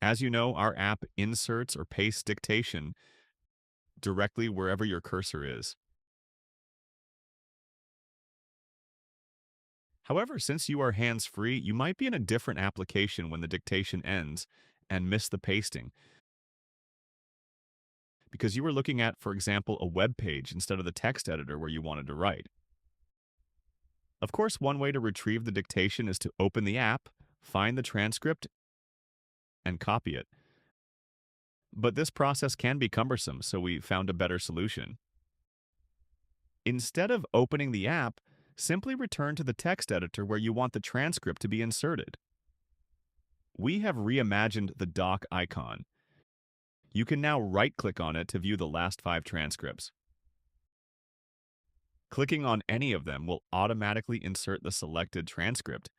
As you know, our app inserts or pastes dictation directly wherever your cursor is. However, since you are hands-free, you might be in a different application when the dictation ends and miss the pasting because you were looking at, for example, a web page instead of the text editor where you wanted to write. Of course, one way to retrieve the dictation is to open the app, find the transcript, and copy it. But this process can be cumbersome, so we found a better solution. Instead of opening the app, simply return to the text editor where you want the transcript to be inserted. We have reimagined the doc icon. You can now right-click on it to view the last 5 transcripts. Clicking on any of them will automatically insert the selected transcript,